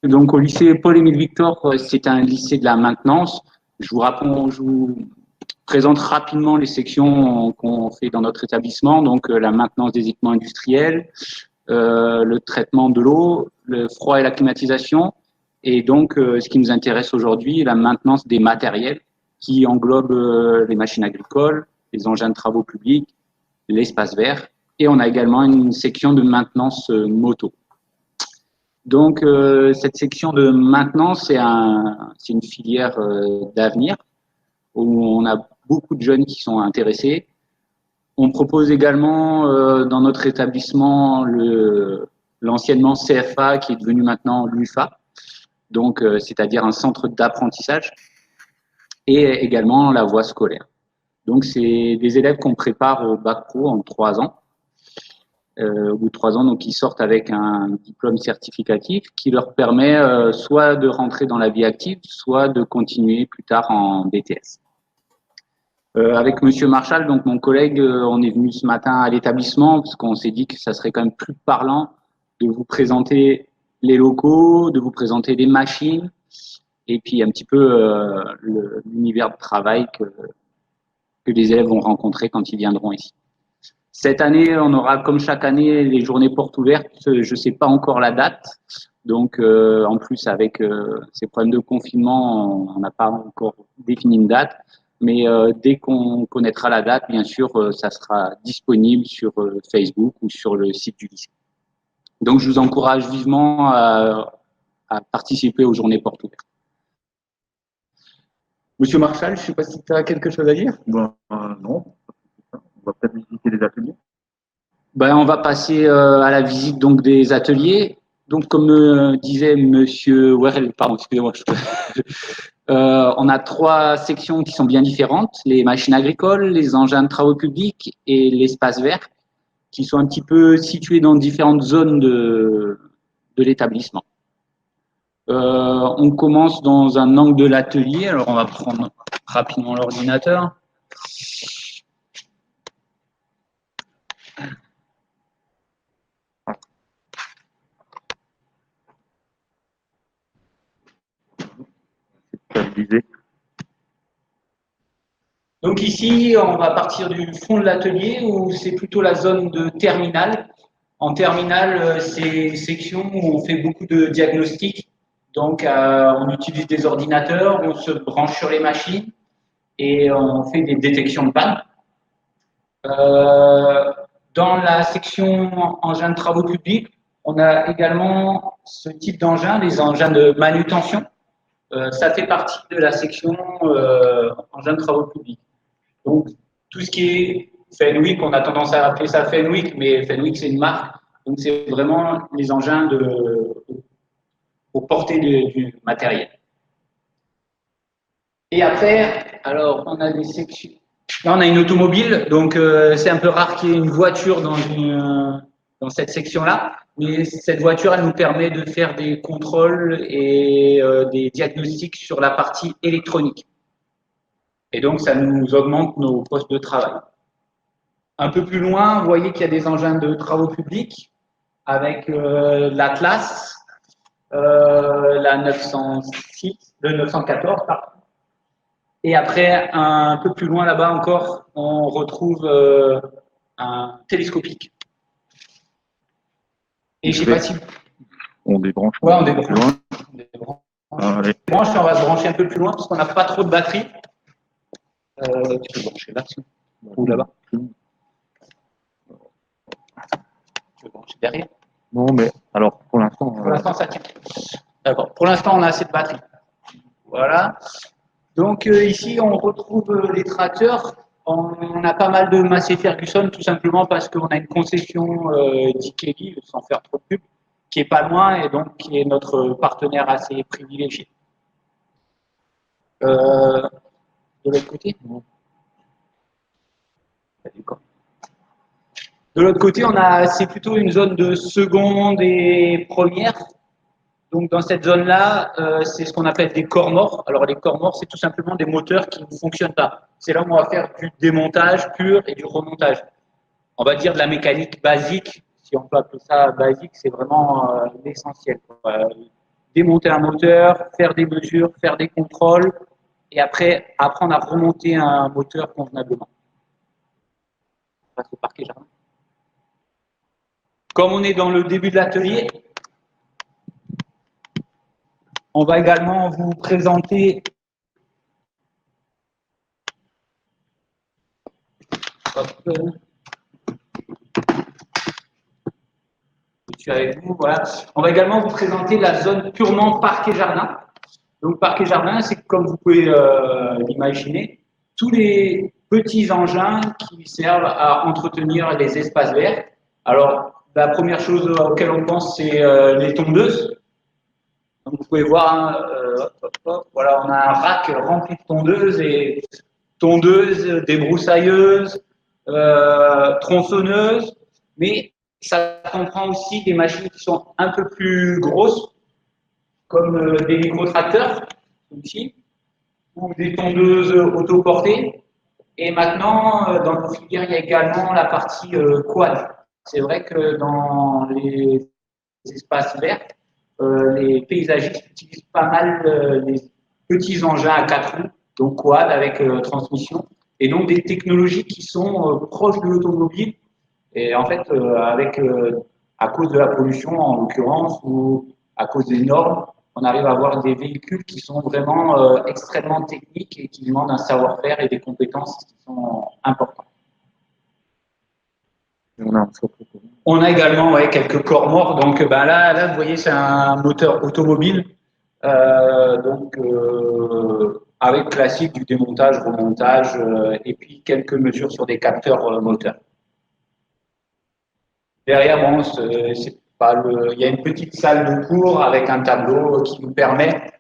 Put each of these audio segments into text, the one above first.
Donc, au lycée Paul-Émile Victor, c'est un lycée de la maintenance. Je vous présente rapidement les sections qu'on fait dans notre établissement. Donc, la maintenance des équipements industriels, le traitement de l'eau, le froid et la climatisation. Et donc, ce qui nous intéresse aujourd'hui, la maintenance des matériels qui englobe les machines agricoles, les engins de travaux publics, l'espace vert. Et on a également une section de maintenance moto. Donc, cette section de maintenance, c'est une filière d'avenir où on a beaucoup de jeunes qui sont intéressés. On propose également dans notre établissement l'anciennement CFA qui est devenu maintenant l'UFA, donc c'est-à-dire un centre d'apprentissage, et également la voie scolaire. Donc, c'est des élèves qu'on prépare au bac pro en 3 ans. Au bout de 3 ans, donc ils sortent avec un diplôme certificatif qui leur permet soit de rentrer dans la vie active, soit de continuer plus tard en BTS. Avec Monsieur Marchal, donc mon collègue, on est venu ce matin à l'établissement parce qu'on s'est dit que ça serait quand même plus parlant de vous présenter les locaux, de vous présenter les machines et puis un petit peu l'univers de travail que les élèves vont rencontrer quand ils viendront ici. Cette année, on aura, comme chaque année, les journées portes ouvertes. Je ne sais pas encore la date. Donc, en plus, avec ces problèmes de confinement, on n'a pas encore défini une date. Mais dès qu'on connaîtra la date, bien sûr, ça sera disponible sur Facebook ou sur le site du lycée. Donc, je vous encourage vivement à participer aux journées portes ouvertes. Monsieur Marchal, je ne sais pas si tu as quelque chose à dire. Non. On va peut-être visiter les ateliers. On va passer à la visite donc des ateliers. Donc, comme disait Monsieur Werel, pardon, excusez-moi, on a 3 sections qui sont bien différentes, les machines agricoles, les engins de travaux publics et l'espace vert, qui sont un petit peu situés dans différentes zones de l'établissement. On commence dans un angle de l'atelier. Alors, on va prendre rapidement l'ordinateur. Donc ici, on va partir du fond de l'atelier où c'est plutôt la zone de terminale. En terminale, c'est une section où on fait beaucoup de diagnostics. Donc, on utilise des ordinateurs, on se branche sur les machines et on fait des détections de panne. Dans la section engins de travaux publics, on a également ce type d'engins, les engins de manutention. Ça fait partie de la section engins de travaux publics. Donc, tout ce qui est Fenwick, on a tendance à appeler ça Fenwick, mais Fenwick, c'est une marque. Donc, c'est vraiment les engins pour porter du matériel. Et après, alors, on a des sections. Là, on a une automobile, donc c'est un peu rare qu'il y ait une voiture dans cette section-là. Mais cette voiture, elle nous permet de faire des contrôles et des diagnostics sur la partie électronique. Et donc, ça nous augmente nos postes de travail. Un peu plus loin, vous voyez qu'il y a des engins de travaux publics avec l'Atlas, la 906, le 914, pardon. Et après, un peu plus loin là-bas encore, on retrouve un télescopique. Et je ne sais pas si... On débranche. Ouais, on débranche. On va se brancher un peu plus loin parce qu'on n'a pas trop de batterie. Tu peux brancher là ou là-bas. Tu veux brancher derrière? Non, mais alors pour l'instant. Pour l'instant, ça tient. D'accord. Pour l'instant, on a assez de batterie. Voilà. Donc ici, on retrouve les tracteurs. On a pas mal de Massey Ferguson, tout simplement parce qu'on a une concession d'Ikeli, sans faire trop de pub, qui est pas loin et donc qui est notre partenaire assez privilégié. De l'autre côté? De l'autre côté, c'est plutôt une zone de seconde et première. Donc dans cette zone-là, c'est ce qu'on appelle des corps morts. Alors les corps morts, c'est tout simplement des moteurs qui ne fonctionnent pas. C'est là où on va faire du démontage pur et du remontage. On va dire de la mécanique basique, si on peut appeler ça basique, c'est vraiment l'essentiel. démonter un moteur, faire des mesures, faire des contrôles, et après apprendre à remonter un moteur convenablement. On passe au parquet jardin. Comme on est dans le début de l'atelier, on va également vous présenter je suis avec vous, voilà. On va également vous présenter la zone purement parquet jardin. Donc parquet jardin, c'est comme vous pouvez l'imaginer, tous les petits engins qui servent à entretenir les espaces verts. Alors la première chose auquel on pense, c'est les tondeuses. Donc, vous pouvez voir, hein, voilà, on a un rack rempli de tondeuses, débroussailleuses, tronçonneuses, mais ça comprend aussi des machines qui sont un peu plus grosses, comme des micro-tracteurs, ici, ou des tondeuses autoportées. Et maintenant, dans nos filières, il y a également la partie quad. C'est vrai que dans les espaces verts, les paysagistes utilisent pas mal les petits engins à 4 roues, donc quad avec transmission, et donc des technologies qui sont proches de l'automobile, et en fait, à cause de la pollution en l'occurrence, ou à cause des normes, on arrive à avoir des véhicules qui sont vraiment extrêmement techniques et qui demandent un savoir-faire et des compétences qui sont importantes. On a également quelques corps morts. Donc là, vous voyez, c'est un moteur automobile. Avec classique du démontage, remontage, et puis quelques mesures sur des capteurs moteurs. Derrière, bon, c'est pas il y a une petite salle de cours avec un tableau qui nous permet,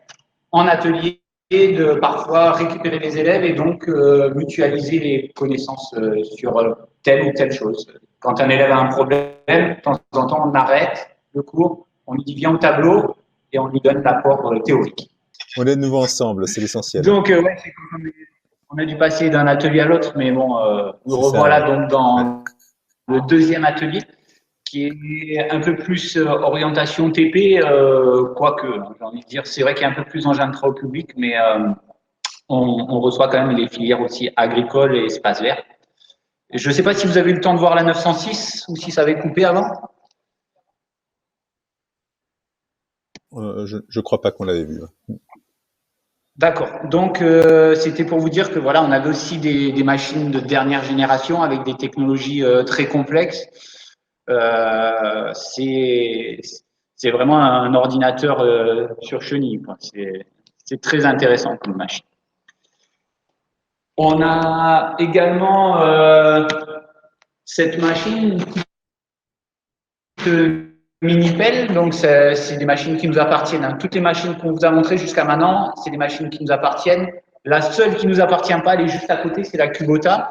en atelier, de parfois récupérer les élèves et donc mutualiser les connaissances sur telle ou telle chose. Quand un élève a un problème, de temps en temps, on arrête le cours, on lui dit viens au tableau et on lui donne l'apport théorique. On est de nouveau ensemble, c'est l'essentiel. Donc, c'est comme on a dû passer d'un atelier à l'autre, mais bon, nous revoilà donc dans le deuxième atelier, qui est un peu plus orientation TP, quoique, j'ai envie de dire, c'est vrai qu'il y a un peu plus d'engins de travaux publics, mais on reçoit quand même les filières aussi agricoles et espaces verts. Je ne sais pas si vous avez eu le temps de voir la 906 ou si ça avait coupé avant. Je crois pas qu'on l'avait vu. D'accord. Donc, c'était pour vous dire que voilà, on avait aussi des machines de dernière génération avec des technologies très complexes. C'est vraiment un ordinateur sur chenille. C'est très intéressant comme machine. On a également cette machine mini-pelle, donc c'est des machines qui nous appartiennent. Hein. Toutes les machines qu'on vous a montrées jusqu'à maintenant, c'est des machines qui nous appartiennent. La seule qui ne nous appartient pas, elle est juste à côté, c'est la Kubota.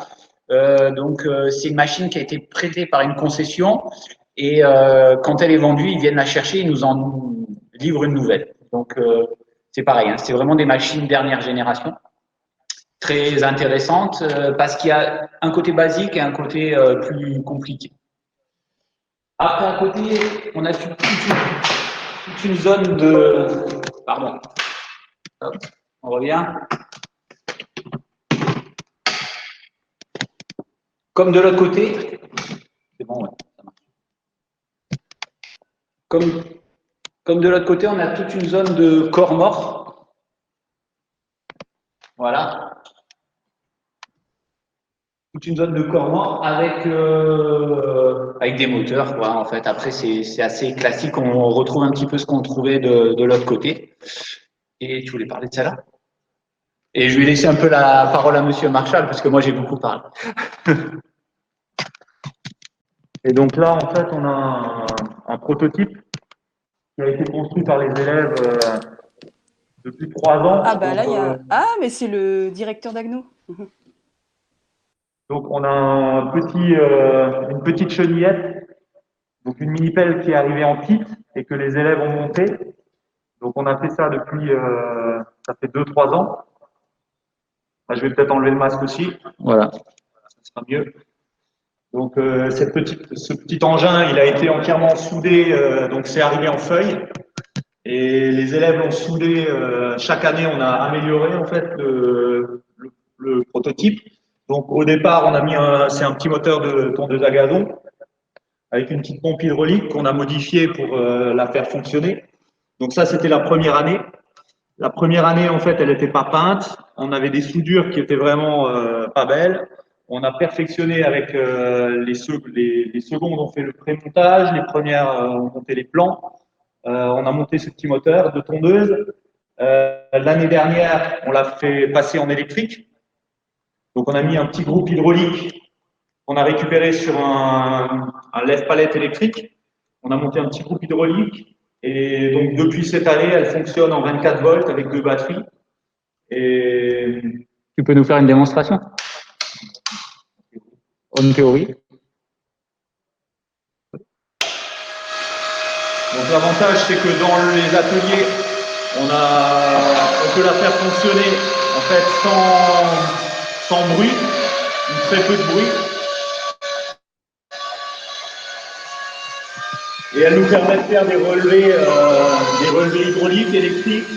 C'est une machine qui a été prêtée par une concession et quand elle est vendue, ils viennent la chercher, ils nous en livrent une nouvelle. Donc c'est pareil, hein, c'est vraiment des machines dernière génération, très intéressantes parce qu'il y a un côté basique et un côté plus compliqué. Après, à côté, on a toute une zone de... Pardon. Hop, on revient. Comme de l'autre côté, c'est bon, ouais, ça marche. Comme de l'autre côté, on a toute une zone de corps morts. Voilà. Toute une zone de corps morts avec des moteurs, quoi, en fait. Après, c'est assez classique. On retrouve un petit peu ce qu'on trouvait de l'autre côté. Et tu voulais parler de ça là? Et je vais laisser un peu la parole à Monsieur Marchal, parce que moi, j'ai beaucoup parlé. Et donc là, en fait, on a un prototype qui a été construit par les élèves depuis 3 ans. Ah bah donc, là, il y a... Ah, mais c'est le directeur d'Agno. Donc on a une petite chenillette, donc une mini-pelle qui est arrivée en kit et que les élèves ont monté. Donc on a fait ça depuis, ça fait 2-3 ans. Là, je vais peut-être enlever le masque aussi. Voilà, ça sera mieux. Donc ce petit engin, il a été entièrement soudé, donc c'est arrivé en feuille. Et les élèves l'ont soudé. Chaque année, on a amélioré en fait le prototype. Donc au départ, on a mis c'est un petit moteur de tondeuse à gazon avec une petite pompe hydraulique qu'on a modifiée pour la faire fonctionner. Donc ça, c'était la première année. La première année, en fait, elle n'était pas peinte. On avait des soudures qui étaient vraiment pas belles. On a perfectionné avec les secondes, on fait le pré-montage. Les premières, on montait les plans. On a monté ce petit moteur de tondeuse. L'année dernière, on l'a fait passer en électrique. Donc, on a mis un petit groupe hydraulique qu'on a récupéré sur un lève-palette électrique. On a monté un petit groupe hydraulique. Et donc, depuis cette année, elle fonctionne en 24 volts avec 2 batteries. Et Tu peux nous faire une démonstration? En théorie. Donc l'avantage, c'est que dans les ateliers, on peut la faire fonctionner en fait sans bruit, ou très peu de bruit. Et elle nous permet de faire des relevés hydrauliques, électriques.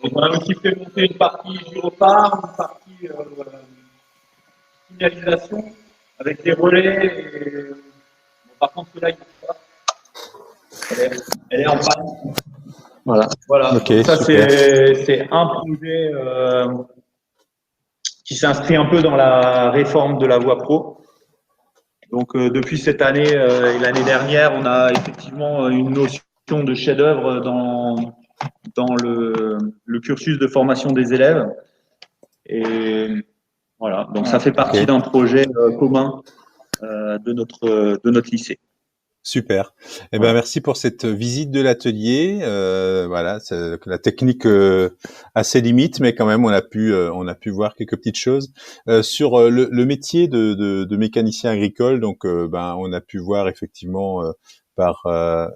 Donc on a aussi fait monter une partie gyrophare, une partie signalisation avec des relais. Bon, par contre, cela, il ne marche pas. Elle est en panne. Voilà. Ok, ça, super. c'est un projet qui s'inscrit un peu dans la réforme de la voie pro. Donc, depuis cette année et l'année dernière, on a effectivement une notion de chef-d'œuvre dans le cursus de formation des élèves. Et voilà, donc ça fait partie d'un projet commun de notre lycée. Super. Eh ben, Voilà. merci pour cette visite de l'atelier. Voilà, la technique a ses limites, mais quand même, on a pu voir quelques petites choses sur le métier de mécanicien agricole. Donc, on a pu voir effectivement par la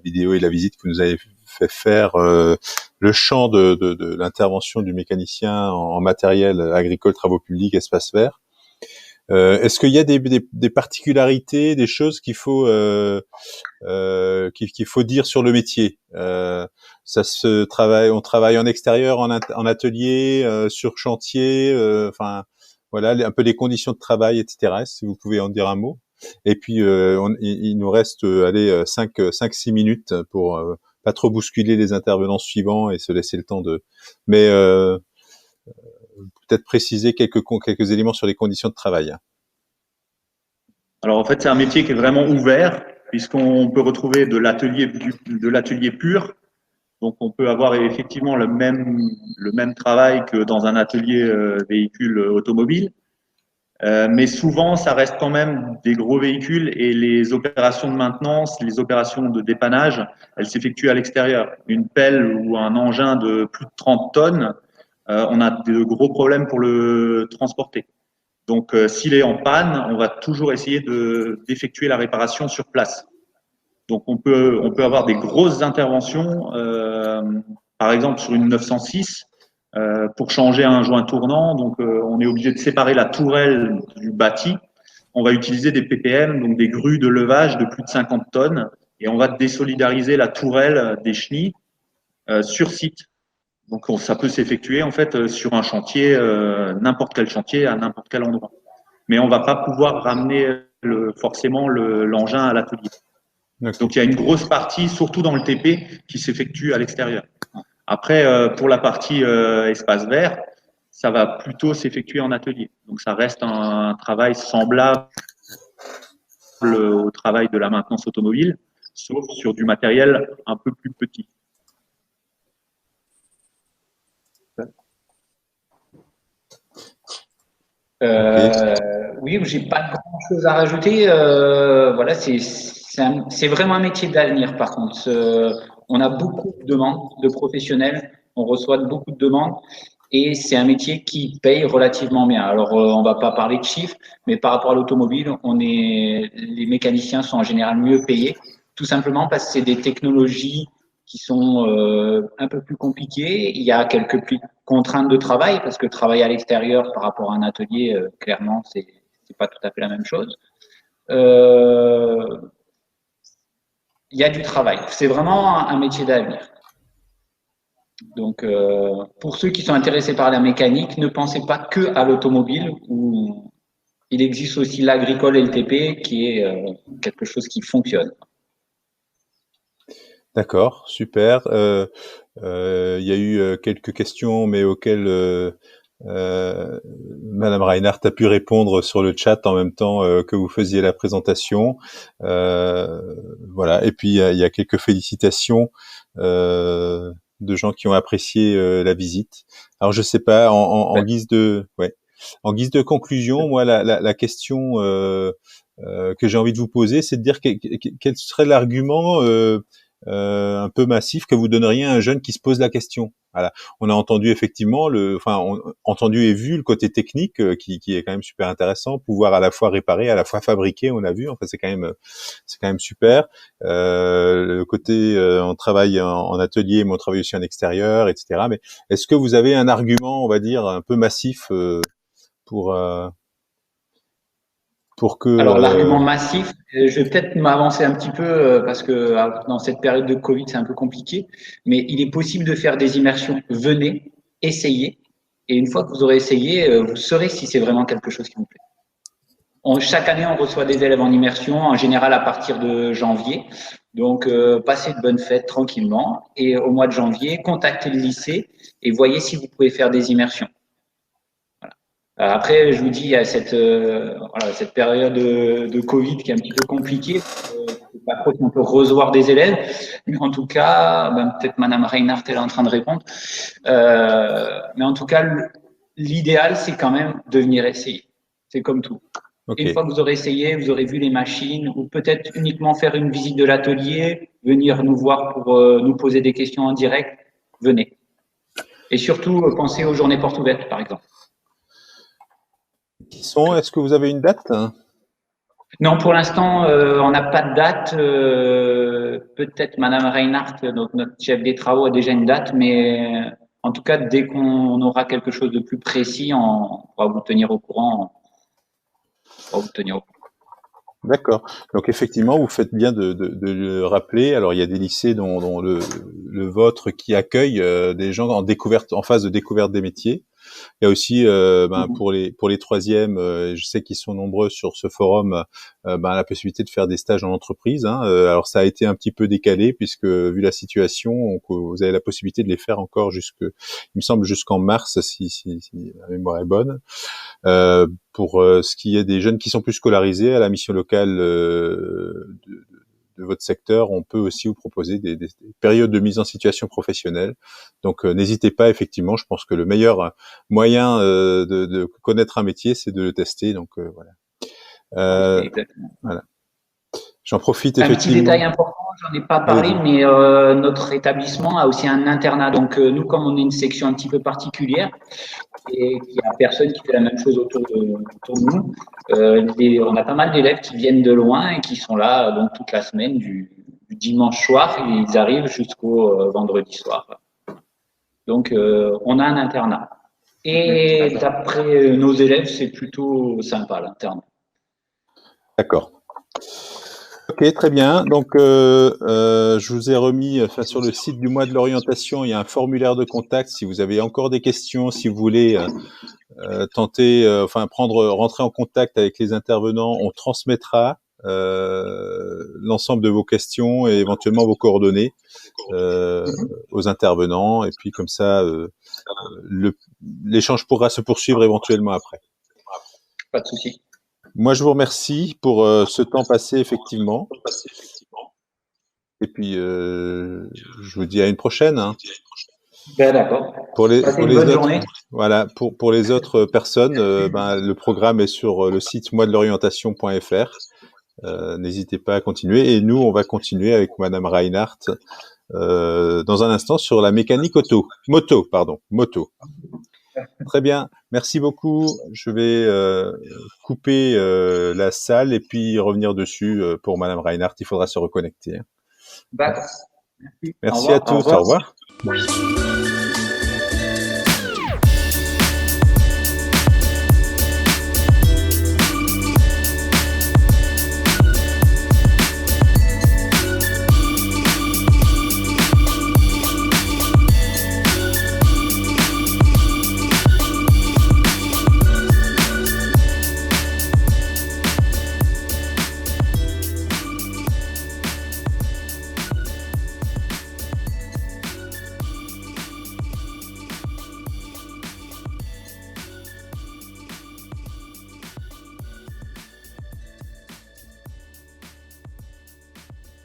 vidéo et la visite que vous nous avez fait faire le champ de l'intervention du mécanicien en matériel agricole, travaux publics, espaces verts. Est-ce qu'il y a des particularités, des choses qu'il faut dire sur le métier? Ça se travaille, on travaille en extérieur, en atelier, sur chantier, enfin voilà un peu les conditions de travail, etc. Si vous pouvez en dire un mot. Et puis il nous reste 5-6 minutes pour pas trop bousculer les intervenants suivants et se laisser le temps de. Mais peut-être préciser quelques éléments sur les conditions de travail. Alors en fait, c'est un métier qui est vraiment ouvert puisqu'on peut retrouver de l'atelier pur. Donc on peut avoir effectivement le même travail que dans un atelier véhicule automobile. Mais souvent, ça reste quand même des gros véhicules et les opérations de maintenance, les opérations de dépannage, elles s'effectuent à l'extérieur. Une pelle ou un engin de plus de 30 tonnes, on a de gros problèmes pour le transporter. Donc, s'il est en panne, on va toujours essayer d'effectuer la réparation sur place. Donc, on peut avoir des grosses interventions, par exemple sur une 906, pour changer un joint tournant. Donc, on est obligé de séparer la tourelle du bâti. On va utiliser des PPM, donc des grues de levage de plus de 50 tonnes, et on va désolidariser la tourelle des chenilles sur site. Donc, ça peut s'effectuer en fait sur un chantier, n'importe quel chantier, à n'importe quel endroit. Mais on ne va pas pouvoir ramener forcément l'engin à l'atelier. Donc, il y a une grosse partie, surtout dans le TP, qui s'effectue à l'extérieur. Après, pour la partie espace vert, ça va plutôt s'effectuer en atelier. Donc, ça reste un travail semblable au travail de la maintenance automobile, sauf sur du matériel un peu plus petit. Oui, j'ai pas grand-chose à rajouter. Voilà, c'est vraiment un métier d'avenir. Par contre, on a beaucoup de demandes de professionnels, on reçoit beaucoup de demandes et c'est un métier qui paye relativement bien. Alors, on va pas parler de chiffres, mais par rapport à l'automobile, les mécaniciens sont en général mieux payés, tout simplement parce que c'est des technologies qui sont un peu plus compliquées. Il y a quelques contraintes de travail parce que travailler à l'extérieur par rapport à un atelier, clairement, c'est pas tout à fait la même chose. Il y a du travail. C'est vraiment un métier d'avenir. Donc, pour ceux qui sont intéressés par la mécanique, ne pensez pas que à l'automobile, où il existe aussi l'agricole et le TP, qui est quelque chose qui fonctionne. D'accord, super. Il y a eu quelques questions, mais auxquelles Madame Reinhardt a pu répondre sur le chat en même temps que vous faisiez la présentation. Voilà. Et puis il y a quelques félicitations de gens qui ont apprécié la visite. Alors je sais pas, en guise de, ouais, en guise de conclusion, moi la question que j'ai envie de vous poser, c'est de dire quel serait l'argument un peu massif que vous donneriez à un jeune qui se pose la question. Voilà. On a entendu effectivement entendu et vu le côté technique qui est quand même super intéressant, pouvoir à la fois réparer, à la fois fabriquer. On a vu, enfin c'est quand même super. Le côté on travaille en atelier, mais on travaille aussi en extérieur, etc. Mais est-ce que vous avez un argument, on va dire, un peu massif pour que Alors, l'argument massif, je vais peut-être m'avancer un petit peu parce que dans cette période de Covid, c'est un peu compliqué, mais il est possible de faire des immersions. Venez, essayez, et une fois que vous aurez essayé, vous saurez si c'est vraiment quelque chose qui vous plaît. Chaque année, on reçoit des élèves en immersion, en général à partir de janvier. Donc, passez de bonnes fêtes tranquillement, et au mois de janvier, contactez le lycée et voyez si vous pouvez faire des immersions. Après, je vous dis, il y a cette période de Covid qui est un petit peu compliquée. Je ne sais pas trop si on peut recevoir des élèves. Mais en tout cas, peut-être Madame Reinhardt est en train de répondre. Mais en tout cas, l'idéal, c'est quand même de venir essayer. C'est comme tout. Okay. Une fois que vous aurez essayé, vous aurez vu les machines, ou peut-être uniquement faire une visite de l'atelier, venir nous voir pour nous poser des questions en direct, venez. Et surtout, pensez aux journées portes ouvertes, par exemple. Est-ce que vous avez une date? Non, pour l'instant, on n'a pas de date. Peut-être Madame Reinhardt, donc notre chef des travaux, a déjà une date, mais en tout cas, dès qu'on aura quelque chose de plus précis, on pourra vous tenir au courant. D'accord. Donc effectivement, vous faites bien de le rappeler. Alors il y a des lycées dont le vôtre qui accueille des gens en phase de découverte des métiers. Il y a aussi pour les troisièmes, je sais qu'ils sont nombreux sur ce forum, la possibilité de faire des stages en entreprise. Alors ça a été un petit peu décalé puisque vu la situation, vous avez la possibilité de les faire encore il me semble jusqu'en mars si la mémoire est bonne. Pour ce qui est des jeunes qui sont plus scolarisés à la mission locale de votre secteur, on peut aussi vous proposer des périodes de mise en situation professionnelle. Donc n'hésitez pas, effectivement, je pense que le meilleur moyen de connaître un métier, c'est de le tester. Donc voilà. Voilà. J'en profite effectivement. Un petit détail important, j'en ai pas parlé, mais notre établissement a aussi un internat. Donc nous, comme on est une section un petit peu particulière et qu'il n'y a personne qui fait la même chose autour de nous, on a pas mal d'élèves qui viennent de loin et qui sont là donc toute la semaine, du dimanche soir, et ils arrivent jusqu'au vendredi soir. Donc on a un internat. Et d'après nos élèves, c'est plutôt sympa l'internat. D'accord. Ok, très bien. Donc, je vous ai remis sur le site du mois de l'orientation, il y a un formulaire de contact. Si vous avez encore des questions, si vous voulez rentrer en contact avec les intervenants, on transmettra l'ensemble de vos questions et éventuellement vos coordonnées aux intervenants. Et puis comme ça, l'échange pourra se poursuivre éventuellement après. Pas de souci. Moi, je vous remercie pour ce temps passé, effectivement. Et puis, je vous dis à une prochaine. D'accord. Pour les autres, journée. Voilà, pour les autres personnes, le programme est sur le site moisdelorientation.fr. N'hésitez pas à continuer. Et nous, on va continuer avec Madame Reinhardt dans un instant sur la mécanique moto. Très bien, merci beaucoup. Je vais couper la salle et puis revenir dessus pour Madame Reinhardt. Il faudra se reconnecter. D'accord. Merci à tous. Au revoir.